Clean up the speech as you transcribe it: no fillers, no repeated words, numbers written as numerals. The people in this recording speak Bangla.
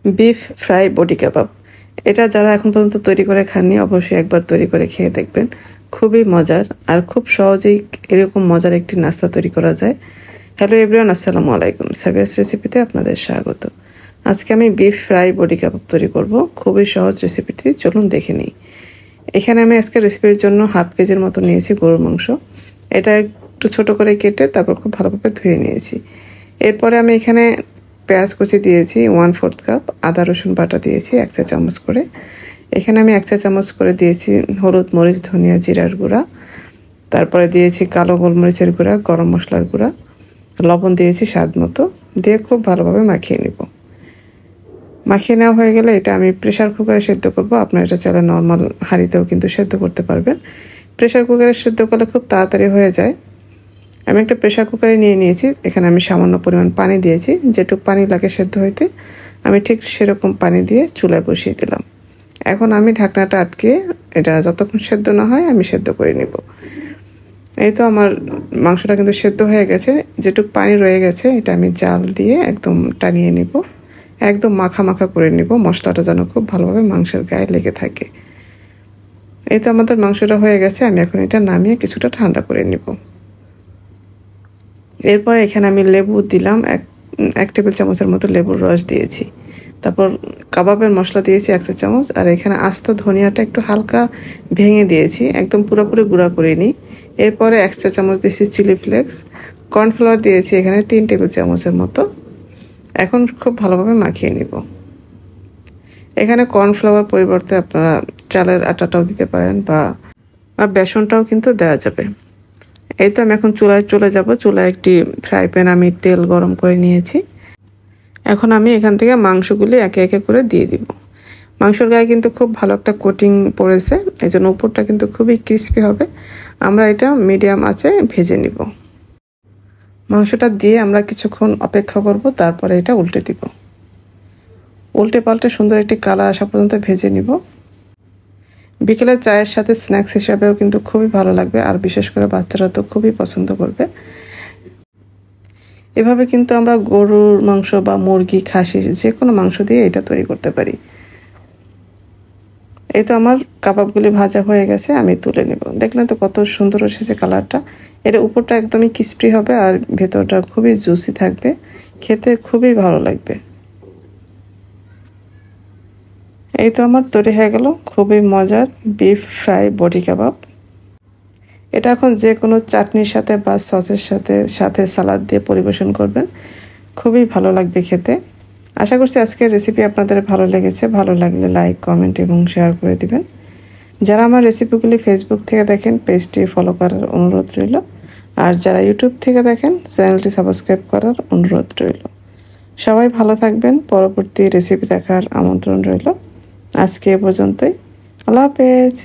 বিফ ফ্রাই বডি কাবাব। এটা যারা এখন পর্যন্ত তৈরি করে খাননি অবশ্যই একবার তৈরি করে খেয়ে দেখবেন। খুবই মজার আর খুব সহজেই এরকম মজার একটি নাস্তা তৈরি করা যায়। হ্যালো এভরিওয়ান, আসসালামু আলাইকুম। সাবিয়াস রেসিপিতে আপনাদের স্বাগত। আজকে আমি বিফ ফ্রাই বডি কাবাব তৈরি করব। খুবই সহজ রেসিপিটি, চলুন দেখে নিই। এখানে আমি আজকে রেসিপির জন্য হাফ কেজির মতো নিয়েছি গরুর মাংস। এটা একটু ছোট করে কেটে তারপর খুব ভালোভাবে ধুয়ে নিয়েছি। এরপরে আমি এখানে পেঁয়াজ কুচি দিয়েছি 1/4 কাপ, আদা রসুন বাটা দিয়েছি 1 চা চামচ করে। এখানে আমি 1 চা চামচ করে দিয়েছি হলুদ, মরিচ, ধনিয়া, জিরার গুঁড়া। তারপরে দিয়েছি কালো গোলমরিচের গুঁড়া, গরম মশলার গুঁড়া, লবণ দিয়েছি স্বাদ মতো, দিয়ে খুব ভালোভাবে মাখিয়ে নিব। মাখিয়ে নেওয়া হয়ে গেলে এটা আমি প্রেশার কুকারে সেদ্ধ করব। আপনারা এটা চাইলে নর্মাল হাঁড়িতেও কিন্তু সেদ্ধ করতে পারবেন। প্রেশার কুকারে সেদ্ধ করলে খুব তাড়াতাড়ি হয়ে যায়। আমি একটা প্রেশার কুকারে নিয়ে নিয়েছি। এখানে আমি সামান্য পরিমাণ পানি দিয়েছি, যেটুকু পানি লাগে সেদ্ধ হইতে আমি ঠিক সেরকম পানি দিয়ে চুলায় বসিয়ে দিলাম। এখন আমি ঢাকনাটা আটকে এটা যতক্ষণ সেদ্ধ না হয় আমি সেদ্ধ করে নিব। এই তো আমার মাংসটা কিন্তু সেদ্ধ হয়ে গেছে। যেটুকু পানি রয়ে গেছে এটা আমি জাল দিয়ে একদম টানিয়ে নিব, একদম মাখা মাখা করে নিব। মশলাটা যেন খুব ভালোভাবে মাংসের গায়ে লেগে থাকে। এই তো আমাদের মাংসটা হয়ে গেছে। আমি এখন এটা নামিয়ে কিছুটা ঠান্ডা করে নিব। এরপর এখানে আমি লেবু দিলাম, এক টেবিল চামচের মতো লেবুর রস দিয়েছি। তারপর কাবাবের মশলা দিয়েছি 1 চা চামচ। আর এখানে আস্ত ধনিয়াটা একটু হালকা ভেঙে দিয়েছি, একদম পুরোপুরি গুঁড়া করিনি। এরপরে 1 চা চামচ দিয়েছি চিলি ফ্লেক্স। কর্নফ্লাওয়ার দিয়েছি এখানে 3 টেবিল চামচের মতো। এখন খুব ভালোভাবে মাখিয়ে নিব। এখানে কর্নফ্লাওয়ার পরিবর্তে আপনারা চালের আটাটাও দিতে পারেন বা বেসনটাও কিন্তু দেওয়া যাবে। এই তো আমি এখন চুলায় চলে যাব। চুলায় একটি ফ্রাই প্যান আমি তেল গরম করে নিয়েছি। এখন আমি এখান থেকে মাংসগুলি একে একে করে দিয়ে দিব। মাংসের গায়ে কিন্তু খুব ভালো একটা কোটিং পড়েছে, এই জন্য উপরটা কিন্তু খুবই ক্রিস্পি হবে। আমরা এটা মিডিয়াম আঁচে ভেজে নিব। মাংসটা দিয়ে আমরা কিছুক্ষণ অপেক্ষা করব, তারপরে এটা উল্টে দিব। উল্টে পাল্টে সুন্দর একটি কালার আসা পর্যন্ত ভেজে নিব। বিকেলের চায়ের সাথে স্ন্যাক্স হিসাবেও কিন্তু খুবই ভালো লাগবে, আর বিশেষ করে বাচ্চারা তো খুবই পছন্দ করবে। এভাবে কিন্তু আমরা গরুর মাংস বা মুরগি, খাসির যে কোনো মাংস দিয়ে এটা তৈরি করতে পারি। এই তো আমার কাবাবগুলি ভাজা হয়ে গেছে, আমি তুলে নেব। দেখলেন তো কত সুন্দর এসেছে কালারটা। এর উপরটা একদমই ক্রিস্পি হবে আর ভেতরটা খুবই জুসি থাকবে, খেতে খুবই ভালো লাগবে। এই তো আমার তৈরি হয়ে গেল খুবই মজার বিফ ফ্রাই বডি কাবাব। এটা এখন যে কোনো চাটনির সাথে বা সসের সাথে সালাদ দিয়ে পরিবেশন করবেন, খুবই ভালো লাগবে খেতে। আশা করছি আজকের রেসিপি আপনাদের ভালো লেগেছে। ভালো লাগলে লাইক, কমেন্ট এবং শেয়ার করে দিবেন। যারা আমার রেসিপিগুলি ফেসবুক থেকে দেখেন পেজটি ফলো করার অনুরোধ রইল, আর যারা ইউটিউব থেকে দেখেন চ্যানেলটি সাবস্ক্রাইব করার অনুরোধ রইল। সবাই ভালো থাকবেন। পরবর্তী রেসিপি দেখার আমন্ত্রণ রইল। আজকে এ পর্যন্তই। আল্লাহ হাফেজ।